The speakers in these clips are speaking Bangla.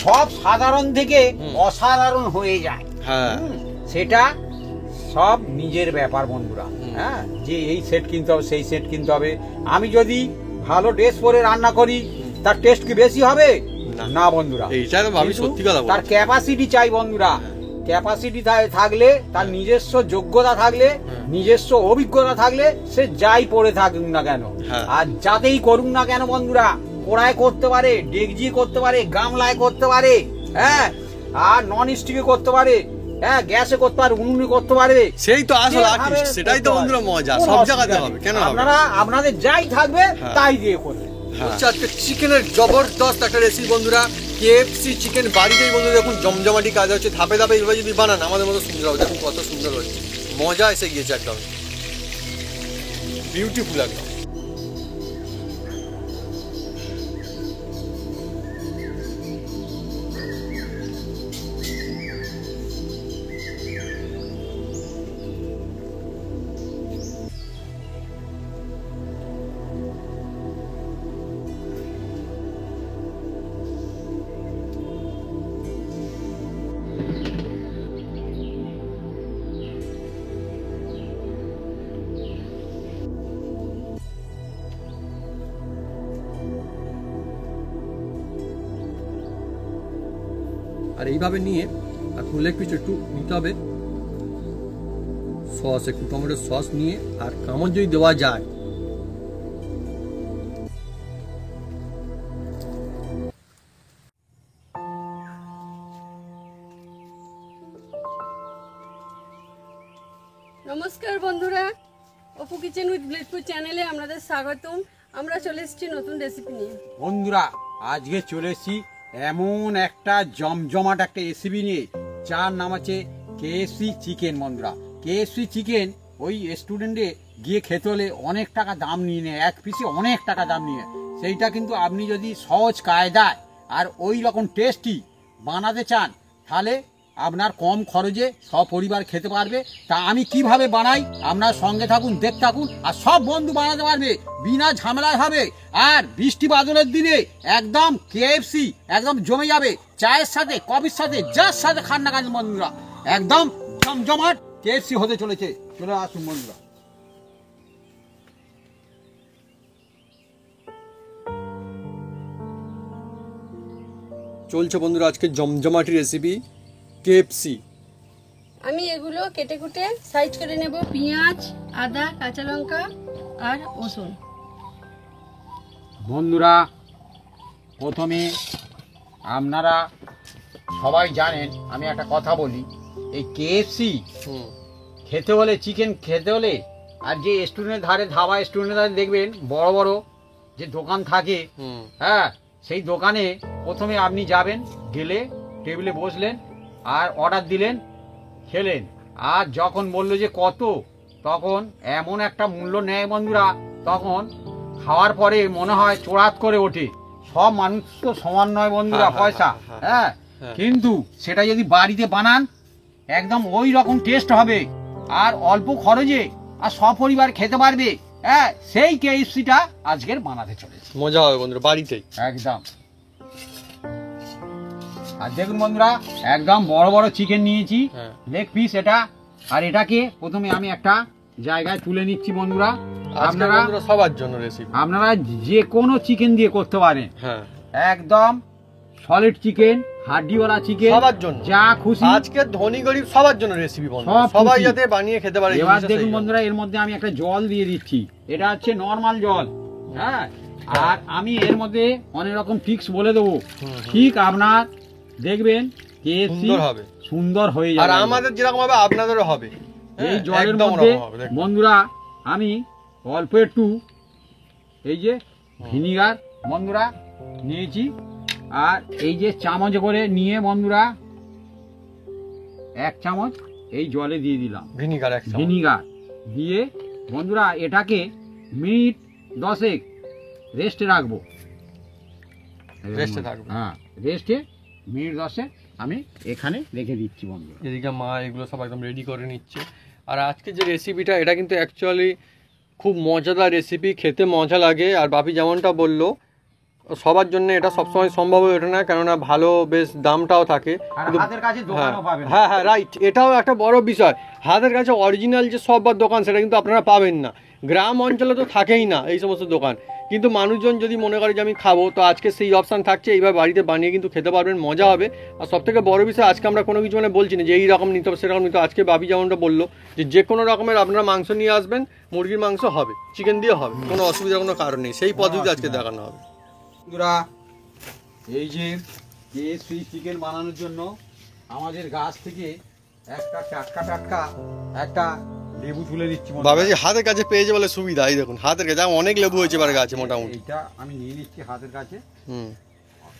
সব সাধারণ থেকে অসাধারণ হয়ে যায়। হ্যাঁ, সেটা সব নিজের ব্যাপার বন্ধুরা। হ্যাঁ, যে এই সেট কিনতে হবে, সেই সেট কিনতে হবে। আমি যদি ভালো ড্রেস পরে রান্না করি, তার টেস্ট কি বেশি হবে? না বন্ধুরা, এইটা তো আমি সত্যি কথা বলছি। তার ক্যাপাসিটি চাই বন্ধুরা। ক্যাপাসিটি থাকলে, তার নিজস্ব যোগ্যতা থাকলে, নিজস্ব অভিজ্ঞতা থাকলে, সে যাই পড়ে থাকুক না কেন, আর যাতেই করুক না কেন বন্ধুরা, কড়াই করতে পারে, ডেকজি করতে পারে, গামলায় করতে পারে, হ্যাঁ, আর নন স্টিকে করতে পারে, হ্যাঁ, গ্যাসে করতে পারে, উনুনে করতে পারে। সেই তো আসল আর্টিস্ট, সেটাই তো বন্ধুরা মজা। সব জায়গাতে হবে, কেন আপনারা আপনাদের যাই থাকবে তাই দিয়ে করবে। আজকে চিকেনের জবরদস্ত একটা রেসিপি বন্ধুরা, কেএফসি চিকেন বাড়িতেই বন্ধুরা। দেখুন জমজমাটি কাজ হচ্ছে, ধাপে ধাপে এইভাবে যদি বানান আমাদের মতো সুন্দর হবে। দেখুন কত সুন্দর হচ্ছে, মজা এসে গিয়েছে, একদম বিউটিফুল একদম। আর এইভাবে নিয়ে আর ফুলের পিছু একটু নিতে হবে সস, একটু টমেটো সস নিয়ে, আর কামড় যদি দেওয়া যায় নমস্কার বন্ধুরা, অপু কিচেন উইথ ব্লেডপুর চ্যানেলে আপনাদের স্বাগতম। আমরা চলে এসেছি নতুন রেসিপি নিয়ে। বন্ধুরা আজকে চলে এসেছি এমন একটা জমজমাট একটা রেসিপি নিয়ে, যার নাম আছে কেএফসি চিকেন। বন্ধুরা কেএফসি চিকেন ওই রেস্টুরেন্টে গিয়ে খেতে হলে অনেক টাকা দাম নিয়ে নেয়, এক পিসে অনেক টাকা দাম নিয়ে। সেইটা কিন্তু আপনি যদি সহজ কায়দায় আর ওই রকম টেস্টি বানাতে চান, তাহলে আপনার কম খরচে সপরিবার খেতে পারবে। তা আমি কিভাবে বানাই, আপনার সঙ্গে থাকুন, দেখতে থাকুন, আর সব বন্ধু বানাতে পারবে, বিনা ঝামেলায় হবে। আর বৃষ্টি বাদলের দিনে একদম কেএফসি একদম জমে যাবে, চায়ের সাথে, কফির সাথে, যার সাথে খান না কেন বন্ধুরা, একদম জমজমাট কেএফসি হতে চলেছে। চলে আসুন বন্ধুরা। চলছে বন্ধুরা আজকে জমজমাটি রেসিপি কেএফসি। আমি এগুলো কেটে কুটে সাইজ করে নেব। পেঁয়াজ, আদা, কাঁচা লঙ্কা আর রসুন। বন্ধুরা প্রথমে আপনারা সবাই জানেন, আমি একটা কথা বলি, এই কেএফসি খেতে হলে, চিকেন খেতে হলে, আর যে রেস্টুরেন্টের ধারে, ধাবা রেস্টুরেন্টের ধারে দেখবেন বড় বড় যে দোকান থাকে, হ্যাঁ, সেই দোকানে প্রথমে আপনি যাবেন, গেলে টেবিলে বসলেন আর অর্ডার দিলেন, খেলেন, আর যখন বললো যে কত, তখন এমন একটা মূল্য নেয় বন্ধুরা, তখন খাওয়ার পরে মনে হয় চোরাত করে ওঠে। সব মানুষ তো সমান নয় বন্ধুরা পয়সা, হ্যাঁ, কিন্তু সেটা যদি বাড়িতে বানান একদম ওই রকম টেস্ট হবে, আর অল্প খরচে আর সপরিবার খেতে পারবে। হ্যাঁ, সেই কেএফসিটা আজকের বানাতে চলেছে, মজা হবে বন্ধুরা বাড়িতেই একদম। আর দেখুন বন্ধুরা, একদম বড় বড় চিকেন নিয়েছি, লেগ পিস এটা। আর এটাকে প্রথমে আমি একটা জায়গায় তুলে নিচ্ছি বন্ধুরা। আপনারা সবার জন্য রেসিপি, আপনারা যে কোনো চিকেন দিয়ে করতে পারেন, হ্যাঁ, একদম সলিড চিকেন, হাড্ডিওয়ালা চিকেন, সবার জন্য যা খুশি। আজকে ধনী গরিব সবার জন্য রেসিপি বন্ধুরা, সবাই যাতে বানিয়ে খেতে পারে। এবার দেখুন বন্ধুরা, এর মধ্যে আমি একটা জল দিয়ে দিচ্ছি, এটা হচ্ছে নরমাল জল, হ্যাঁ। আর আমি এর মধ্যে অনেক রকম ট্রিক্স বলে দেবো, ঠিক আপনার দেখবেন সুন্দর হবে, সুন্দর হয়ে যাবে। আর আমাদের যেরকম হবে আপনাদেরও হবে। এই জলের মধ্যে বন্ধুরা আমি অল্প একটু এই যে ভিনিগার বন্ধুরা নিয়েছি, আর এই যে চামচ করে নিয়ে বন্ধুরা 1 চামচ এই জলে দিয়ে দিলাম ভিনিগার। ভিনিগার দিয়ে বন্ধুরা এটাকে মিনিট 10 রেস্টে রাখবো। রেস্টে থাকবে, হ্যাঁ, রেস্টে মিনিট 10 আমি এখানে রেখে দিচ্ছি বন্ধুরা। এদিকে মা এগুলো সব একদম রেডি করে নিচ্ছে। আর আজকে যে রেসিপিটা, এটা কিন্তু অ্যাকচুয়ালি খুব মজাদার রেসিপি, খেতে মজা লাগে। আর বাপি যেমনটা বললো, সবার জন্য এটা সবসময় সম্ভব হয়ে ওঠে না, কেননা ভালো বেশ দামটাও থাকে। আর কিন্তু হাতের কাছে দোকানও পাবেন। হ্যাঁ হ্যাঁ রাইট, এটাও একটা বড় বিষয়। হাতের কাছে অরিজিনাল যে সববার দোকান সেটা কিন্তু আপনারা পাবেন না, গ্রাম অঞ্চলে তো থাকেই না এই সমস্ত দোকান। কিন্তু মানুষজন যদি মনে করে যে আমি খাবো, তো আজকে সেই অপশান থাকছে, এইভাবে বাড়িতে বানিয়ে কিন্তু খেতে পারবেন, মজা হবে। আর সব থেকে বড় বিষয়, আজকে আমরা কোনো কিছু মানে বলছি না যে এই রকম নিতে হবে সেরকম নিতে হবে। আজকে বাবি যেমনটা বললো যে কোনো রকমের আপনারা মাংস নিয়ে আসবেন, মুরগির মাংস হবে, চিকেন দিয়ে হবে, কোনো অসুবিধার কোনো কারণ নেই, সেই পদ্ধতি আজকে দেখানো হবে। বন্ধুরা, এই যে KFC চিকেন বানানোর জন্য আমাদের গাছ থেকে একটা টাটকা একটা লেবু তুলে নিচ্ছি। বাবাজি হাতের কাছে পেয়েছে বলে সুবিধা, এই দেখুন হাতের কাছে অনেক লেবু হয়েছে এবার গাছে মোটামুটি। এইটা আমি নিয়ে নিচ্ছি হাতের কাছে।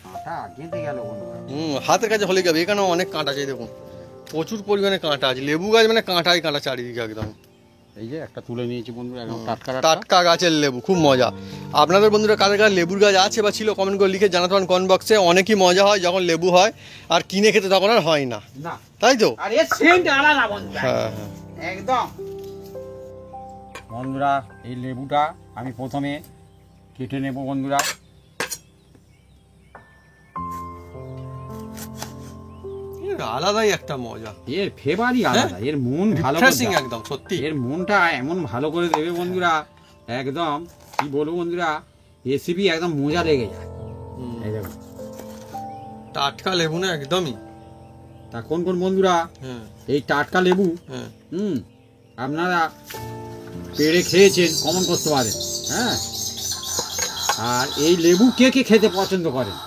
কাঁটা গেঁথে গেল বন্ধুরা। হাতের কাছে হলে যাবে, এখানেও অনেক কাঁটা আছে দেখুন, প্রচুর পরিমাণে কাঁটা আছে। লেবু গাছ মানে কাঁটাই কাঁটা চারিদিকে একদম। এই যে একটা তুলে নিয়েছি বন্ধুরা, একদম টাটকা টাটকা গাছের লেবু, খুব মজা। আপনাদের বন্ধুরা কাদের কাছে লেবুর গাছ আছে বা ছিল কমেন্ট করে লিখে জানাতে পারেন কমেন্ট বক্সে। অনেকই মজা হয় যখন লেবু হয়, আর কিনে খেতে তখন আর হয় না, না তাই তো? আর এর সেন্ট আলাদা বন্ধুরা, হ্যাঁ হ্যাঁ একদম। বন্ধুরা, এই লেবুটা আমি প্রথমে কেটে নেব বন্ধুরা। আলাদাই একটা মজা, এর ফেভারই আলাদা, এর মন ভালো রিফ্রেশিং একদম সত্যি। এর মনটা এমন ভালো করে দেবে বন্ধুরা, একদম কি বলবো বন্ধুরা, রেসিপি একদম মজা লেগে যায়। এই দেখুন টাটকা লেবু না একদমই। তা কোন কোন বন্ধুরা হ্যাঁ এই টাটকা লেবু হ্যাঁ আপনারা পেড়ে খেয়েছেন কমন করতে পারেন। হ্যাঁ, আর এই লেবু কে কে খেতে পছন্দ করেন,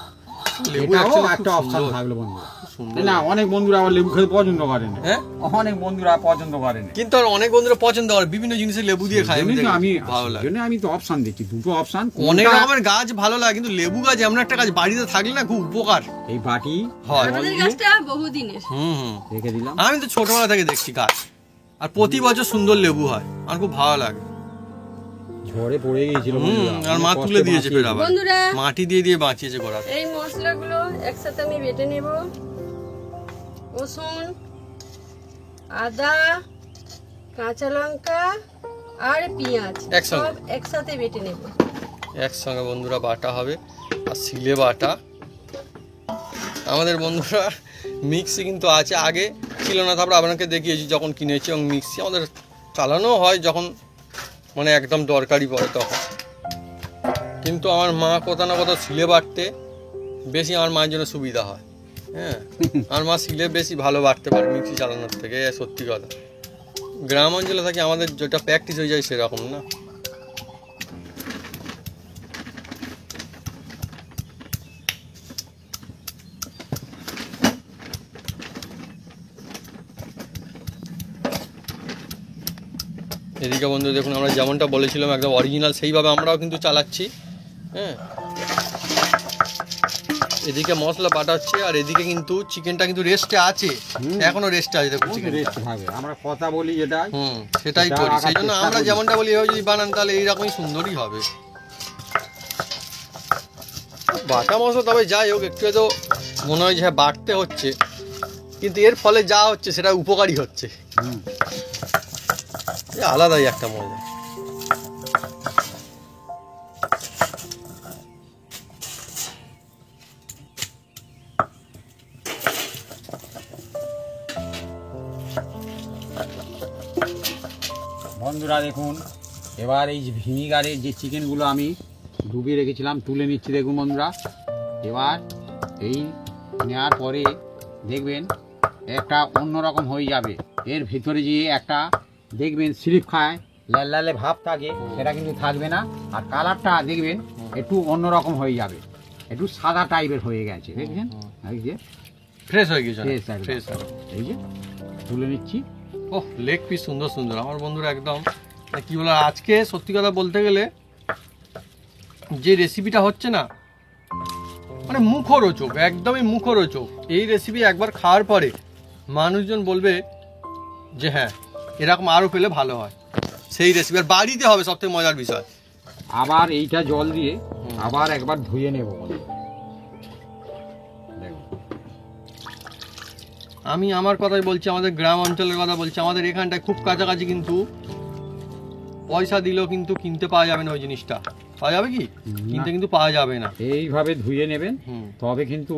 লেবু এটাও actually একটা খুব অপশন সুন্দর। থাকলো বন্ধুরা। সুন্দর। না, অনেক বন্ধুরা আবার লেবু খেতে পছন্দ করেন না। হ্যাঁ অনেক বন্ধুরা পছন্দ করেন না। কিন্তু আর অনেক বন্ধুরা পছন্দ করে বিভিন্ন জিনিসে লেবু দিয়ে খায়, জন্যই তো আমি ভালো লাগে। জন্য আমি তো অপশন দিচ্ছি, দুটো অপশন। অনেক রকমের গাছ ভালো লাগে, কিন্তু লেবু গাছ এমন একটা গাছ বাড়িতে থাকলে না খুব উপকার এই বাটি হয়। আমাদের গাছটা বহুদিনের। হুম রেখে দিলাম। আমি তো ছোটবেলা থেকে দেখছি গাছ, আর প্রতি বছর সুন্দর লেবু হয়, আমার খুব ভালো লাগে। ঝড়ে পড়ে গিয়েছিল বন্ধুরা, আর মা অনেক তুলে কষ্টে দিয়েছে ফের বাঁচিয়েছে। আবার বন্ধুরা, মাটি দিয়ে দিয়ে বাঁচিয়েছে গোড়া। এই মশলাগুলো একসাথে আমি বেটে নেব। রসুন, আদা, কাঁচা লঙ্কা আর পেঁয়াজ একসঙ্গে? সব একসাথে বেটে নেব। একসঙ্গে বন্ধুরা বাটা হবে, আর সিলে বাটা। আমাদের বন্ধুরা মিক্সি কিন্তু আছে, আগে ছিল না, তারপর আপনাকে দেখিয়েছি যখন কিনেছি, এবং মিক্সি আমাদের চালানো হয় যখন মানে একদম দরকারি পড়ে তখন। কিন্তু আমার মা কোথাও না কোথাও সিলে বাটতে বেশি আমার মায়ের জন্য সুবিধা হয়। হ্যাঁ, আমার মা সিলে বেশি ভালো বাটতে পারে মিক্সি চালানোর থেকে, সত্যি কথা। গ্রাম অঞ্চলে থাকি, আমাদের যেটা প্র্যাকটিস হয়ে যায় সেরকম না। এদিকে বন্ধু দেখুন, আমরা যেমনটা বলেছিলাম একদম অরিজিনাল সেইভাবে আমরাও কিন্তু চালাচ্ছি। হ্যাঁ, এদিকে মশলা বাটা হচ্ছে, আর এদিকে কিন্তু চিকেনটা কিন্তু রেস্টে আছে, এখনো রেস্টে আছে দেখুন চিকেন। রেস্ট থাকবে, আমরা কথা বলি যেটা সেটাই এটা করি, রাখার সেই জন্য চেষ্টা আমরা করি। যেমনটা বলি এভাবে যদি বানান তাহলে এইরকমই সুন্দরই হবে। বাটা মশলা তবে যাই হোক, একটু তো মনে হয় যে হ্যাঁ বাটতে হচ্ছে, কিন্তু এর ফলে যা হচ্ছে সেটা উপকারী হচ্ছে। আলাদাই একটা মজা। বন্ধুরা দেখুন, এবার এই যে ভিনিগারের যে চিকেনগুলো আমি ডুবিয়ে রেখেছিলাম তুলে নিচ্ছি। দেখুন বন্ধুরা, এবার এই নেওয়ার পরে দেখবেন একটা অন্যরকম হয়ে যাবে। এর ভিতরে যে একটা দেখবেন স্লিপ খায় লাল লালে ভাব থাকে, সেটা কিন্তু থাকবে না। আর কালারটা দেখবেন একটু অন্যরকম হয়ে যাবে, একটু সাদা টাইপের হয়ে গেছে। দেখছেন, এই যে ফ্রেশ হয়ে গেছে, ফ্রেশ একদম। ফ্রেশ। এই যে তুলে নিচ্ছি। ওহ, লেগ পিস সুন্দর সুন্দর আমার বন্ধুরা একদম কি বলো। আজকে সত্যি কথা বলতে গেলে যে রেসিপিটা হচ্ছে না, মানে মুখরোচক, একদমই মুখরোচক। এই রেসিপি একবার খাওয়ার পরে মানুষজন বলবে যে হ্যাঁ এরকম আরও পেলে ভালো হয়। সেই রেসিপি আর বাড়িতে হবে, সবথেকে মজার বিষয়। আবার এইটা জল দিয়ে আবার একবার ধুয়ে নেব বন্ধুরা। আমি আমার কথাই বলছি, আমাদের গ্রাম অঞ্চলের কথা বলছি। আমাদের এখানটায় খুব কাছাকাছি, কিন্তু পয়সা দিলেও কিন্তু কিনতে পাওয়া যাবে না ওই জিনিসটা। পাওয়া যাবে কি? কিনতে কিন্তু পাওয়া যাবে না। এইভাবে ধুয়ে নেবেন, তবে কিন্তু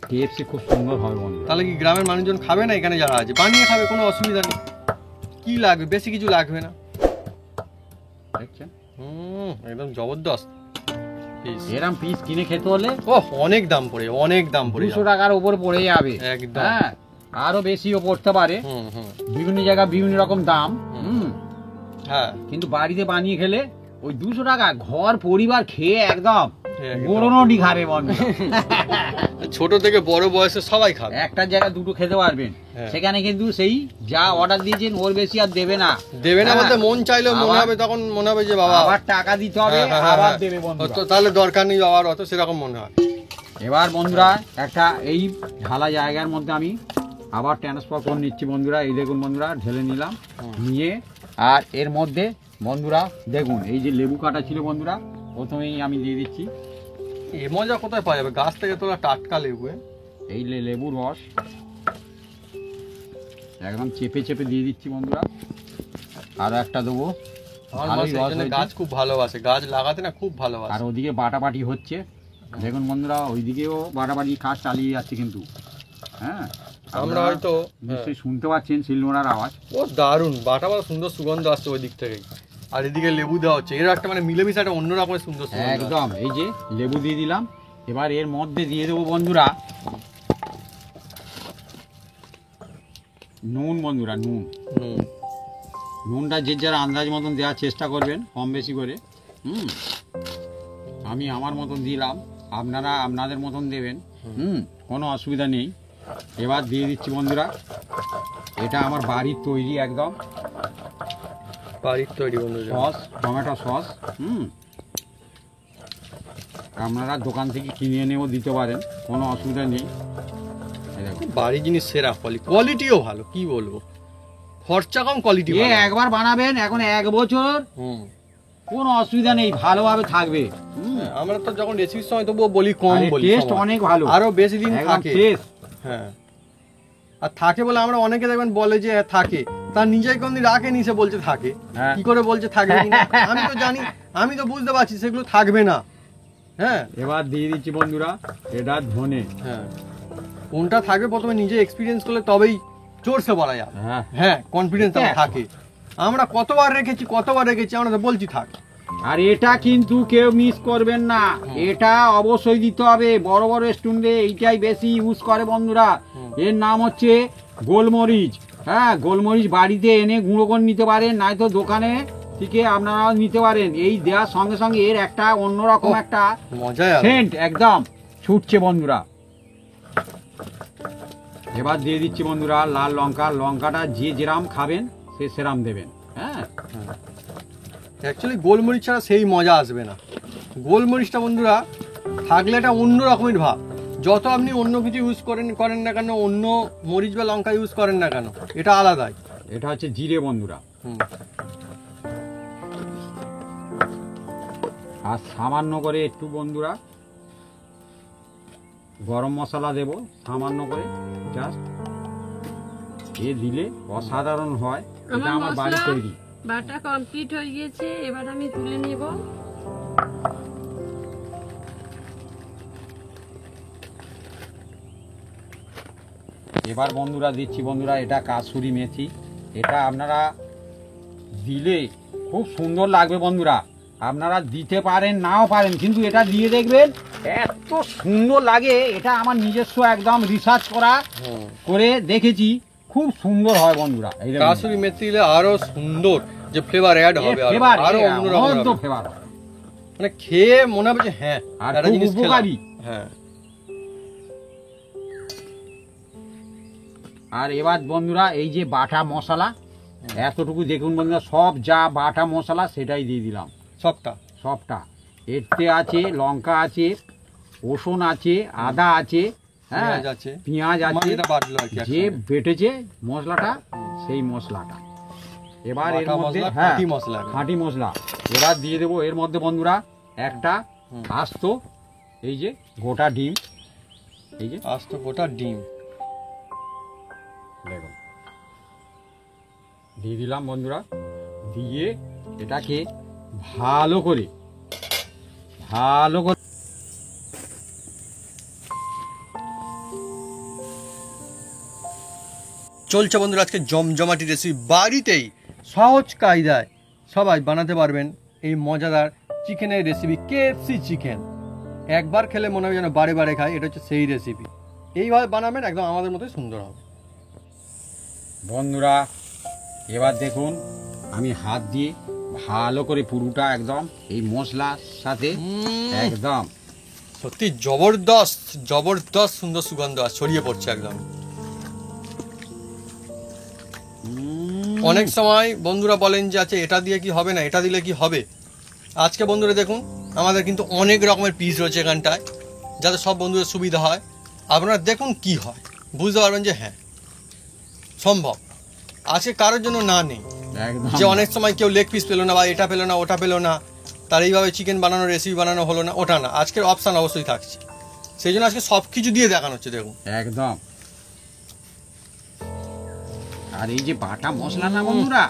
কেএফসি খুব সুন্দর হবে বন্ধু। তাহলে কি গ্রামের মানুষজন খাবে না? এখানে যারা আছে বানিয়ে খাবে, কোনো অসুবিধা নেই। কি লাগবে? বেশি কিছু লাগবে না। দেখছেন একদম জবরদস্ত পিস। এরম পিস কিনে খেতে হলে অনেক দাম পড়ে, অনেক দাম পড়ে, 200 টাকার উপর পড়ে যাবে একদম। হ্যাঁ, আরো বেশিও পড়তে পারে। বিভিন্ন জায়গায় বিভিন্ন রকম দাম। হ্যাঁ, কিন্তু বাড়িতে বানিয়ে খেলে ওই 200 টাকা ঘর পরিবার খেয়ে একদম বড়নডি খাবে বন্ধু। ছোট থেকে বড় বয়সে সবাই খাবে। একটা জায়গায় দুটো খেতে পারবেন, সেখানে কিন্তু সেই যা অর্ডার দিয়েছেন ওর বেশি আর দেবে না। বলতে মন চাইলেও মনে হবে, তখন মনে হবে যে বাবা আবার টাকা দিতে হবে, আবার দেবে বন্ধু। তাহলে দরকার নেই আবার অত, সেরকম মনে হয়। এবার বন্ধুরা একটা এই ঢালা জায়গার মধ্যে আমি আবার ট্রান্সফার করে নিচ্ছি বন্ধুরা। এই দেখুন বন্ধুরা, ঢেলে নিলাম, নিয়ে আর এর মধ্যে বন্ধুরা দেখুন এই যে লেবু কাটা ছিল বন্ধুরা, প্রথমেই আমি দিয়ে দিচ্ছি। এ মজা কোথায় পাওয়া যাবে? গাছ থেকে তোলা টাটকা লেবু। এই লেবুর রস একদম চেপে চেপে দিয়ে দিচ্ছি বন্ধুরা। আরো একটা দেবো। গাছ খুব ভালোবাসে, গাছ লাগাতে না খুব ভালোবাসে। আর ওদিকে বাটাবাটি হচ্ছে, দেখুন বন্ধুরা, ওইদিকেও বাটাবাটি কাজ চালিয়ে যাচ্ছে কিন্তু। হ্যাঁ, আমরা হয়তো নিশ্চয়ই শুনতে পাচ্ছেন শিলনোড়ার আওয়াজ। দারুণ বাটা, সুন্দর সুগন্ধ আসছে ওই দিক থেকে। আর এদিকে লেবু দেওয়া হচ্ছে, এর একটা মিলেমিশে একটা অন্য রকমের সুন্দর সুগন্ধ। একদম, এই যে লেবু দিয়ে দিলাম। এবার এর মধ্যে দিয়ে দেবো বন্ধুরা নুন বন্ধুরা, নুনটা যে যার আন্দাজ মতন দেওয়ার চেষ্টা করবেন, কম বেশি করে। আমি আমার মতন দিলাম, আপনারা আপনাদের মতন দেবেন। কোনো অসুবিধা নেই। এবার দিয়ে দিচ্ছি বন্ধুরা, এটা আমার বাড়ির তৈরি, একদম বাড়ির তৈরি সস, টমেটো সস। আপনারা দোকান থেকে কিনে এনেও দিতে পারেন, কোনো অসুবিধা নেই। বাড়ির জিনিস সেরা, কোয়ালিটিও ভালো, কি বলবো, খরচা কম, কোয়ালিটি। একবার বানাবেন, এখন 1 বছর কোনো অসুবিধা নেই, ভালোভাবে থাকবে। আমরা তো যখন রেসিপির সময় তবুও বলি কম, বলি টেস্ট অনেক ভালো, আরো বেশি দিন থাকে। হ্যাঁ, আর থাকে বলে আমরা অনেকে দেখবেন বলে যে থাকে, তার নিজেই কোনদিন রাখেনি, সে বলছে থাকে। কি করে বলছে থাকবে কিনা? আমি তো জানি, আমি তো বুঝতে পারছি সেগুলো থাকবে না। হ্যাঁ, এবার দিয়ে দিচ্ছি বন্ধুরা এটা ধনে। হ্যাঁ, কোনটা থাকবে প্রথমে নিজে এক্সপিরিয়েন্স করলে তবেই জোরসে বলা যাবে। হ্যাঁ, কনফিডেন্স থাকে। আমরা কতবার রেখেছি, আমরা তো বলছি থাক। আর এটা কিন্তু কেউ মিস করবেন না, এটা অবশ্যই দিতে হবে। বড় বড় রেস্টুরেন্টে এইটাই বেশি ইউজ করে বন্ধুরা। এর নাম হচ্ছে গোলমরিচ। হ্যাঁ, গোলমরিচ বাড়িতে এনে গুঁড়ো করে নিতে পারেন, নয়তো দোকানে থেকে আপনারাও নিতে পারেন। এই দেওয়ার সঙ্গে সঙ্গে এর একটা অন্যরকম একটা সেন্ট একদম ছুটছে বন্ধুরা। এবার দিয়ে দিচ্ছি বন্ধুরা লাল লঙ্কা। লঙ্কাটা যে যেরাম খাবেন সে সেরাম দেবেন। হ্যাঁ, অ্যাকচুয়ালি গোলমরিচ ছাড়া সেই মজা আসবে না। গোলমরিচটা বন্ধুরা থাকলে এটা অন্য রকমের ভাব। যত আপনি অন্য কিছু ইউজ করেন না কেন, অন্য মরিচ বা লঙ্কা ইউজ করেন না কেন, এটা আলাদাই। এটা হচ্ছে জিরে বন্ধুরা। আর সামান্য করে একটু বন্ধুরা গরম মশলা দেব, সামান্য করে জাস্ট। এ দিলে অসাধারণ হয়। এটা আমার বাড়ি তৈরি। বাটা কমপ্লিট হয়ে গেছে, এবার আমি তুলে নেব। এবার বন্ধুরা দিচ্ছি বন্ধুরা এটা কাসুরি মেথি। এটা আপনারা দিলে খুব সুন্দর লাগবে বন্ধুরা। আপনারা দিতে পারেন নাও পারেন, কিন্তু এটা দিয়ে দেখবেন এত সুন্দর লাগে। এটা আমার নিজস্ব একদম রিসার্চ করে দেখেছি, খুব সুন্দর হয় বন্ধুরা। কাসুরি মেথি দিলে আরো সুন্দর যে ফ্লেভার অ্যাড হবে, আরো অন্যরকম ফ্লেভার, মানে খেয়ে মনে হবে যে হ্যাঁ আর খুব উপকারী। হ্যাঁ, আর এবার বন্ধুরা এই যে বাটা মশলা এতটুকু দেখুন বন্ধুরা, সব যা বাটা মশলা সেটাই দিয়ে দিলাম। সবটা এতে আছে, লঙ্কা আছে, রসুন আছে, আদা আছে, হ্যাঁ, পেঁয়াজ আছে, যে বেটেছে মশলাটা সেই মশলাটা। এবার এর মধ্যে খাঁটি মশলা এবার দিয়ে দেবো। এর মধ্যে বন্ধুরা একটা আস্ত এই যে গোটা ডিম, এই যে আস্ত গোটা ডিম দেখুন দিয়ে দিলাম বন্ধুরা। দিয়ে এটাকে ভালো করে ভালো করে চলছে বন্ধুরা আজকে জমজমাটি রেসিপি, বাড়িতেই সহজ কায়দায় সবাই বানাতে পারবেন এই মজাদার চিকেনের রেসিপি, কেএফসি চিকেন। একবার খেলে মনে হবে যেন বারে বারে খাই, এটা হচ্ছে সেই রেসিপি। এইভাবে বানাবেন, একদম আমাদের মতোই সুন্দর হবে। বন্ধুরা এবার দেখুন আমি হাত দিয়ে ভালো করে পুরোটা একদম এই মশলার সাথে একদম সত্যি জবরদস্ত জবরদস্ত সুন্দর সুগন্ধ আর ছড়িয়ে পড়ছে একদম। অনেক সময় বন্ধুরা বলেন যে আচ্ছা এটা দিয়ে কি হবে না, এটা দিলে কি হবে। আজকে বন্ধুরা দেখুন আমাদের কিন্তু অনেক রকমের পিস রয়েছে এখানটায়, যাতে সব বন্ধুদের সুবিধা হয়। আপনারা দেখুন কি হয়, বুঝতে পারবেন যে হ্যাঁ সম্ভব। আজকে কারোর জন্য না নেই একদম যে অনেক সময় কেউ লেগ পিস পেলো না বা এটা পেলো না ওটা পেলো না, তার এইভাবে চিকেন বানানোর রেসিপি বানানো হলো না, ওটা না। আজকের অপশান অবশ্যই থাকছে, সেই জন্য আজকে সব কিছু দিয়ে দেখানো হচ্ছে। দেখুন একদম। আর এই যে বাটা মশলা না বন্ধুরা,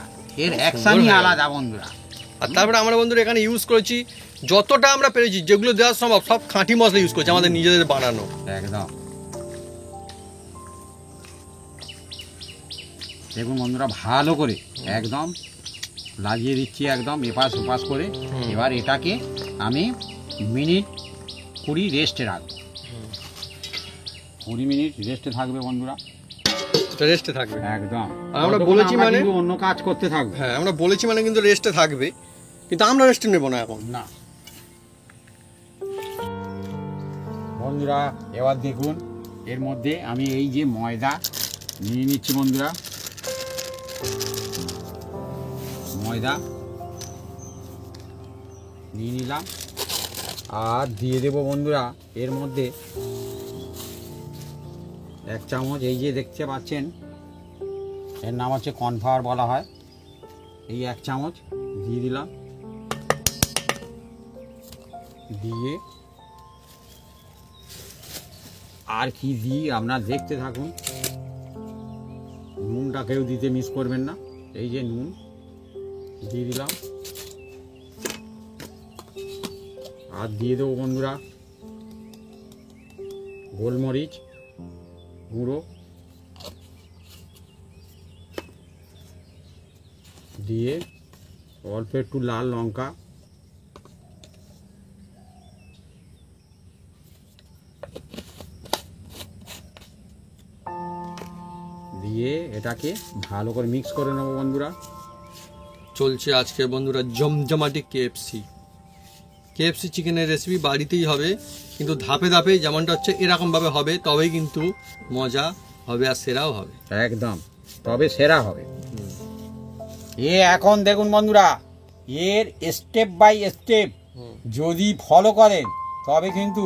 এর অ্যাকশনই আলাদা বন্ধুরা। আর তারপরে আমরা বন্ধুরা এখানে ইউজ করেছি যতটা আমরা পেরেছি, যেগুলো দেওয়া সম্ভব সব খাঁটি মশলা ইউজ করেছি, আমাদের নিজেদের বানানো। একদম দেখুন বন্ধুরা ভালো করে একদম লাগিয়ে দিচ্ছি একদম এপাশ ওপাশ করে। এবার এটাকে আমি মিনিট 20 রেস্টে রাখবো। 20 মিনিট রেস্টে থাকবে বন্ধুরা, রেস্টে থাকবে একদম। আর আমরা বলেছি মানে কিন্তু অন্য কাজ করতে থাকবো। হ্যাঁ আমরা বলেছি মানে কিন্তু রেস্টে থাকবে, কিন্তু আমরা রেস্টে নেবো না এখন না বন্ধুরা। এবার দেখুন এর মধ্যে আমি এই যে ময়দা নিয়ে নিচ্ছি বন্ধুরা, ময়দা নিয়ে নিলাম। আর দিয়ে দেব বন্ধুরা এর মধ্যে 1 চামচ, এই যে দেখতে পাচ্ছেন এর নাম হচ্ছে কর্নফ্লাওয়ার বলা হয়, এই 1 চামচ দিয়ে দিলাম। দিয়ে আর কি দিই আপনারা দেখতে থাকুন। নুনটা কেউ দিতে মিস করবেন না, এই যে নুন দিয়ে দিলাম। আর দিয়ে দেবো বন্ধুরা গোলমরিচ গুঁড়ো, দিয়ে অল্প একটু লাল লঙ্কা, দিয়ে এটাকে ভালো করে মিক্স করে নেবো বন্ধুরা। চলছে আজকে বন্ধুরা জমজমাটি কেএফসি চিকেনের রেসিপি। বাড়িতেই হবে কিন্তু ধাপে ধাপে, যেমনটা হচ্ছে এরকম ভাবে হবে, তবেই কিন্তু মজা হবে আর সেরাও হবে। একদম, তবে সেরা হবে। এখন দেখুন বন্ধুরা, এর স্টেপ বাই স্টেপ যদি ফলো করেন তবে কিন্তু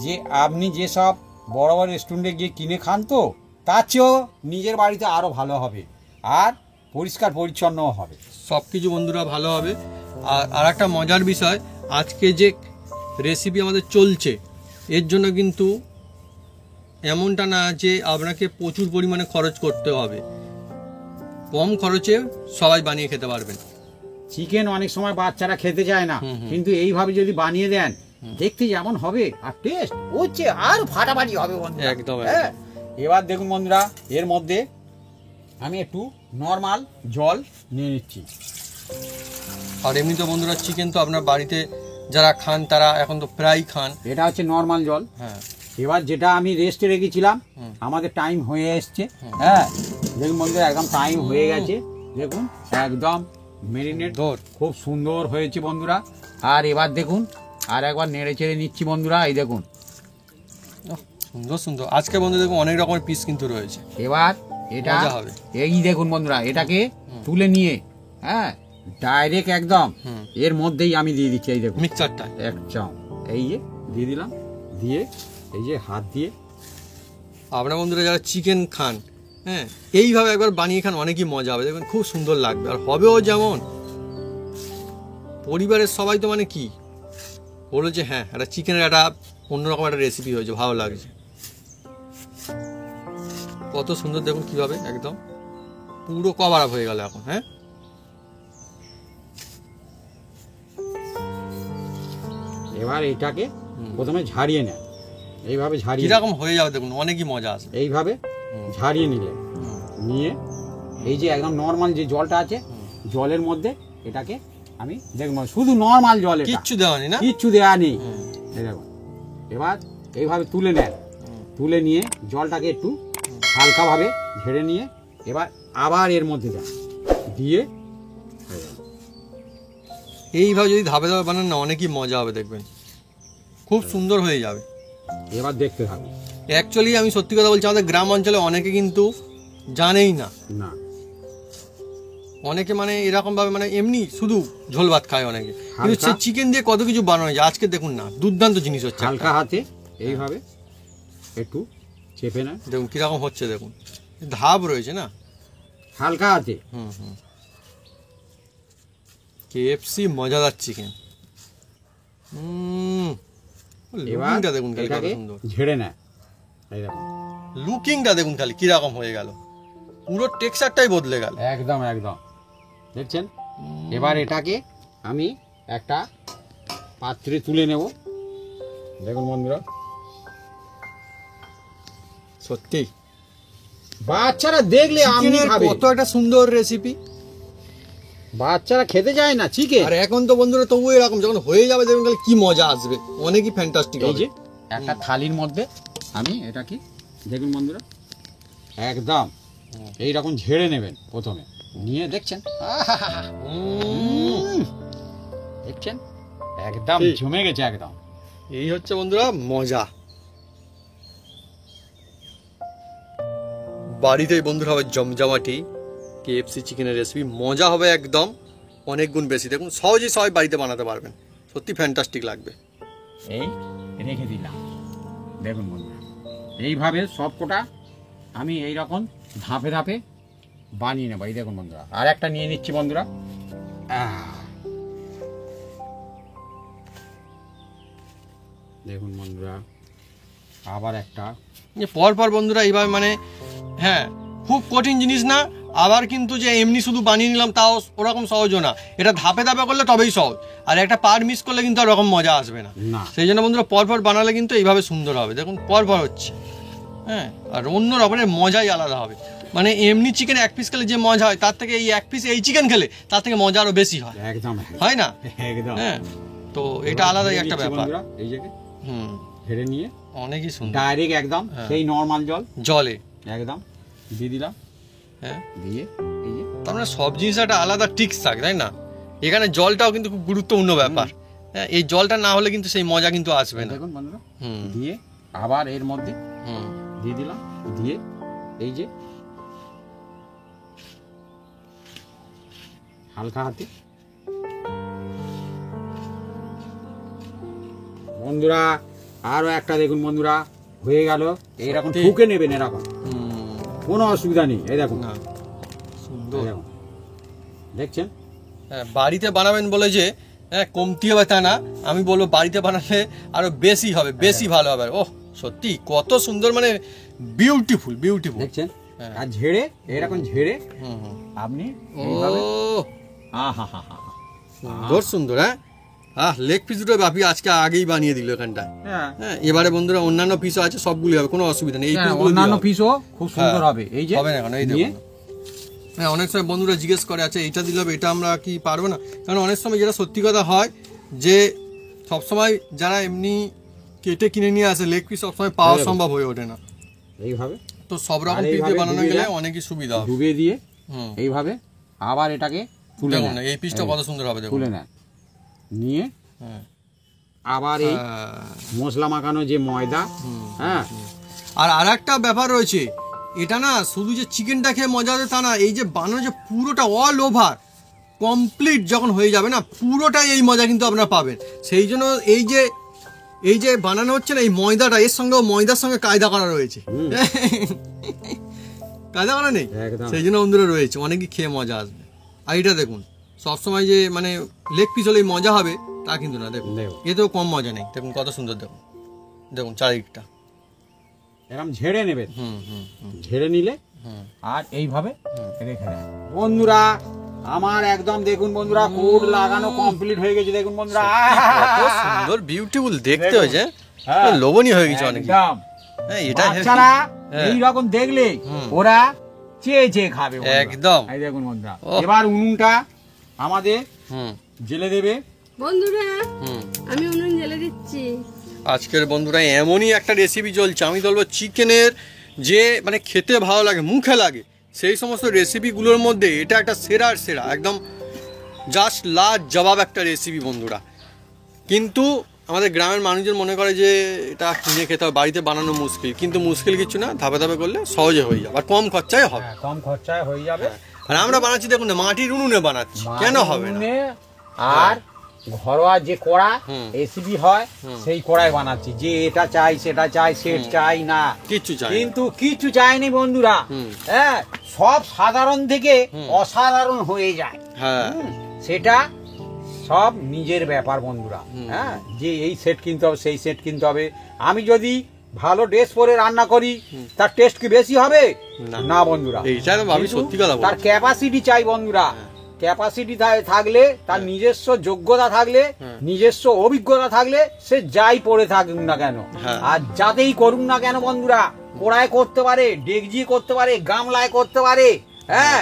যে আপনি যেসব বড় বড় রেস্টুরেন্টে গিয়ে কিনে খান তো তার চেয়েও নিজের বাড়িতে আরও ভালো হবে আর পরিষ্কার পরিচ্ছন্নও হবে। সব কিছু বন্ধুরা ভালো হবে। আর একটা মজার বিষয়, আজকে যে রেসিপি আমাদের চলছে এর জন্য কিন্তু এমনটা না যে আপনাকে প্রচুর পরিমাণে খরচ করতে হবে, কম খরচে সবাই বানিয়ে খেতে পারবেন। চিকেন অনেক সময় বাচ্চারা খেতে চায় না, কিন্তু এইভাবে যদি বানিয়ে দেন দেখতে যেমন হবে আর টেস্ট হচ্ছে আর ফাটাফাটি হবে বন্ধুরা। একদম। এবার দেখুন বন্ধুরা এর মধ্যে আমি একটু নর্মাল জল নিয়ে নিচ্ছি। আর এমনিতে বন্ধুরা চিকেন তো আপনার বাড়িতে যারা খান তারা এখন তো প্রায় খান, এটা হচ্ছে নর্মাল জল। হ্যাঁ এবার যেটা আমি রেস্টে রেখেছিলাম, আমাদের টাইম হয়ে এসছে। হ্যাঁ দেখুন বন্ধুরা একদম টাইম হয়ে গেছে, দেখুন একদম মেরিনেট খুব সুন্দর হয়েছে বন্ধুরা। আর এবার দেখুন আর একবার নেড়ে চেড়ে নিচ্ছি বন্ধুরা, এই দেখুন সুন্দর সুন্দর। আজকে বন্ধু দেখুন অনেক রকমের পিস কিন্তু রয়েছে। এবার এটা মজা হবে। এই দেখুন বন্ধুরা এটাকে তুলে নিয়ে হ্যাঁ ডাইরেক্ট একদম এর মধ্যেই আমি দিয়ে দিচ্ছি, এই দেখুন মিক্সচারটা 1 চামচ এই যে দিয়ে দিলাম, দিয়ে এই যে হাত দিয়ে। আপনারা বন্ধুরা যারা চিকেন খান, হ্যাঁ এইভাবে একবার বানিয়ে খান, অনেকই মজা হবে, দেখবেন খুব সুন্দর লাগবে আর হবেও যেমন। পরিবারের সবাই তো মানে কি বলো যে হ্যাঁ একটা চিকেনের একটা অন্যরকম একটা রেসিপি হয়েছে, ভালো লাগছে। কত সুন্দর দেখুন কিভাবে একদম পুরো কভার আপ হয়ে গেল এখন। হ্যাঁ এবার এটাকে প্রথমে ঝাড়িয়ে নেয়, এইভাবে ঝাড়িয়ে কিরকম হয়ে যাবে দেখুন, অনেকই মজা আসবে। এইভাবে ঝাড়িয়ে নিলে, নিয়ে এই যে একদম নর্মাল যে জলটা আছে জলের মধ্যে এটাকে আমি দেখবো, শুধু নর্মাল জল, কিচ্ছু দেওয়া নেই না, কিচ্ছু দেওয়া নেই। এই দেখো, এবার এইভাবে তুলে নেন, তুলে নিয়ে জলটাকে একটু হালকাভাবে ঝেড়ে নিয়ে এবার আবার এর মধ্যে দেন, দিয়ে এইভাবে যদি ধাপে ধাপে বানান না অনেকই মজা হবে, দেখবেন খুব সুন্দর হয়ে যাবে। এবার দেখতে থাকুন। অ্যাকচুয়ালি আমি সত্যি কথা বলছি, আমাদের গ্রাম অঞ্চলে অনেকে কিন্তু জানেই না, না, অনেকে মানে এরকম ভাবে মানে এমনি শুধু ঝোল ভাত খায় অনেকে, কিন্তু হালকা। সে চিকেন দিয়ে কত কিছু বানানো যায়। আজকে দেখুন না, দুর্দান্ত জিনিস হচ্ছে। হালকা হাতে এইভাবে একটু চেপে নেন, দেখুন কিরকম হচ্ছে, দেখুন ধাপ রয়েছে না, হালকা হাতে। কেএফসি মজাদার চিকেন। এবার লুকিংটা দেখুন খালি কত এটাকে সুন্দর, ঝেড়ে নেয়, এই দেখুন লুকিংটা দেখুন খালি কিরকম হয়ে গেল, পুরো টেক্সচারটাই বদলে গেল। একদম একদম, দেখছেন। এবার এটাকে আমি একটা পাত্রে তুলে নেব, দেখুন বন্ধুরা, সত্যি বাচ্চারা দেখলে আমি খাবে, কত একটা সুন্দর রেসিপি। বাচ্চারা খেতে যায় না চিকেন, আর এখন তো বন্ধুরা তবু এরকম যখন হয়ে যাবে দেখুন খালি কি মজা আসবে, অনেকই ফ্যান্টাস্টিক। এই যে একটা থালির মধ্যে আমি এটাকে দেখুন বন্ধুরা একদম এইরকম ঝেড়ে নেবেন প্রথমে, নিয়ে দেখছেন, দেখছেন একদম জমে গেছে একদম। এই হচ্ছে বন্ধুরা মজা। বাড়িতেই বন্ধুরা হবে জমজমাটি কেএফসি চিকেনের রেসিপি, মজা হবে একদম অনেক গুণ বেশি। দেখুন সহজেই সবাই বাড়িতে বানাতে পারবেন, সত্যি ফ্যান্টাস্টিক লাগবে। এই রেখে দিলাম, দেখুন বন্ধুরা এইভাবে সব কোটা আমি এইরকম ধাপে ধাপে বানিয়ে নেবো। এই দেখুন বন্ধুরা, আর একটা নিয়ে নিচ্ছি বন্ধুরা, দেখুন বন্ধুরা আবার একটা, পর পর বন্ধুরা এইভাবে মানে হ্যাঁ খুব কঠিন জিনিস না, আবার কিন্তু যে এমনি শুধু বানিয়ে নিলাম তাও ওরকম সহজও না, এটা ধাপে ধাপে করলে তবেই সহজ, আর একটা পার মিস করলে কিন্তু আর ওরকম মজা আসবে না। সেই জন্য বন্ধুরা পরপর বানালে কিন্তু এইভাবে সুন্দর হবে, দেখুন পরপর হচ্ছে, হ্যাঁ, আর অন্য রকমের মজাই আলাদা হবে। মানে এমনি চিকেন এক পিস খেলে যে মজা হয় তার থেকে এই এক পিস এই চিকেন খেলে তার থেকে মজা আরো বেশি হয়, একদম হয় না? একদম, হ্যাঁ, তো এটা আলাদাই একটা ব্যাপার। এই জায়গায় ঝেড়ে নিয়ে অনেকই সুন্দর ডাইরেক্ট একদম সেই নরমাল জল জলে একদম দিয়ে দিলাম, হ্যাঁ, দিয়ে এই যে তার মানে সব জিনিস একটা আলাদা টিক্স থাকে, তাই না? এখানে জলটাও কিন্তু খুব গুরুত্বপূর্ণ ব্যাপার, হ্যাঁ, এই জলটা না হলে কিন্তু সেই মজা কিন্তু আসবে না। দেখুন বন্ধুরা, দিয়ে আবার এর মধ্যে দিয়ে দিলাম, দিয়ে এই যে হালকা হাতে বন্ধুরা আরো একটা দেখুন বন্ধুরা হয়ে গেল, এইরকম ঠুকে নেবেন, এরকম কোনো অসুবিধা নেই। এই দেখুন সুন্দর, দেখছেন, হ্যাঁ, বাড়িতে বানাবেন বলে যে হ্যাঁ কমতি হবে তা না, আমি বলবো বাড়িতে বানালে আরো বেশি হবে, বেশি ভালো হবে। ওহ সত্যি কত সুন্দর, মানে বিউটিফুল বিউটিফুল, দেখছেন। আর ঝেড়ে এরকম ঝেড়ে আপনি এইভাবে, সুন্দর সুন্দর, হ্যাঁ লেগ পিস দুটো বাপি আজকে আগেই বানিয়ে দিল এখানটায়। হ্যাঁ, এবারে বন্ধুরা অন্যান্য পিসও আছে, সবগুলি হবে, কোনো অসুবিধা নেই। এই অন্যান্য পিসও খুব সুন্দর হবে, এই যে হবে না এখন এই দেখুন। হ্যাঁ, অনেক সময় বন্ধুরা জিজ্ঞেস করে আচ্ছা এইটা দিলে হবে, এটা আমরা কি পারবো না? কারণ অনেক সময় যেটা সত্যি কথা হয় যে সবসময় যারা এমনি কেটে কিনে নিয়ে আসে লেগ পিস সবসময় পাওয়া সম্ভব হয়ে ওঠে না এইভাবে। তো সব রকম পিস দিয়ে বানানো গেলে অনেকই সুবিধা হবে। ডুবিয়ে দিয়ে এইভাবে আবার এটাকে তুলে দেখুন এই পিসটা কত সুন্দর হবে, দেখুন তুলে নেন, নিয়ে আবার এই মশলা মাখানো যে ময়দা, হ্যাঁ। আর আরেকটা ব্যাপার রয়েছে, এটা না শুধু যে চিকেনটা খেয়ে মজা হবে তা না, এই যে বানানো যে পুরোটা অল ওভার কমপ্লিট যখন হয়ে যাবে না, পুরোটাই এই মজা কিন্তু আপনারা পাবেন। সেই জন্য এই যে বানানো হচ্ছে না এই ময়দাটা, এর সঙ্গেও ময়দার সঙ্গে কায়দা করা রয়েছে, কায়দা করা নেই, সেই জন্য বন্ধুরা রয়েছে, অনেকেই খেয়ে মজা আসবে। আর এটা দেখুন সবসময় যে মানে লেগ পিস হলেই মজা হবে তা কিন্তু না, দেখুন এতেও কম মজা নেই, দেখুন কত সুন্দর, দেখুন দেখুন চারিদিকটা এরকম ঝেড়ে নেবেন, ঝেড়ে নিলে আর এইভাবে রেখে দেন বন্ধুরা। আমার একদম দেখুন বন্ধুরা কোড লাগানো কমপ্লিট হয়ে গেছে দেখুন বন্ধুরা কত সুন্দর বিউটিফুল দেখতে দেখুন। হয়েছে, হ্যাঁ। লোভনীয় হয়ে গেছে অনেক। একদম হ্যাঁ, এটা বাচ্চারা হ্যাঁ। এইরকম দেখলে হুম। ওরা চেয়ে চেয়ে খাবে বন্ধুরা। একদম। এই দেখুন বন্ধুরা ওহ। এবার উনুনটা আমাদের হুম জেলে দেবে। বন্ধুরা হুম। আমি উনুন জ্বেলে দিচ্ছি। আজকের বন্ধুরা এমনই একটা রেসিপি চলছে, আমি বলবো চিকেনের যে মানে খেতে ভালো লাগে, মুখে লাগে, সেই সমস্ত রেসিপিগুলোর মধ্যে এটা একটা সেরার সেরা, একদম জাস্ট লাজবাব একটা রেসিপি বন্ধুরা। কিন্তু আমাদের গ্রামের মানুষজন মনে করে যে এটা কিনে খেতে হবে, বাড়িতে বানানো মুশকিল, কিন্তু মুশকিল কিছু না, ধাপে ধাপে করলে সহজে হয়ে যাবে আর কম খরচায় হবে। হ্যাঁ, কম খরচায় হয়ে যাবে। আর আমরা বানাচ্ছি দেখুন না, মাটির উনুনে বানাচ্ছি, কেন হবে না? উনুনে আর ঘরোয়া যে কড়া হুম। রেসিপি হয় হুম। সেই কড়াই বানাচ্ছি, যে এটা চাই সেটা চাই সেট চাই না, কিচ্ছু চাই না। কিন্তু কিছু চাইনি বন্ধুরা। হুম। হ্যাঁ, সব সাধারণ থেকে হুম। অসাধারণ হয়ে যায়। হ্যাঁ হুম, সেটা সব নিজের ব্যাপার বন্ধুরা। হুম। হ্যাঁ, যে এই সেট কিনতে হবে সেই সেট কিনতে হবে। আমি যদি ভালো ড্রেস পরে রান্না করি তার টেস্ট কি বেশি হবে? না। না বন্ধুরা। এইটা তো আমি কিন্তু সত্যি কথা বলছি। তার ক্যাপাসিটি চাই বন্ধুরা। ক্যাপাসিটি থাকলে, তার নিজস্ব যোগ্যতা থাকলে, হ্যাঁ। নিজস্ব অভিজ্ঞতা থাকলে, সে যাই পড়ে থাকুক না কেন, হ্যাঁ। আর যাতেই করুক না কেন বন্ধুরা, কড়ায় করতে পারে, ডেকজি করতে পারে, গামলায় করতে পারে, হ্যাঁ,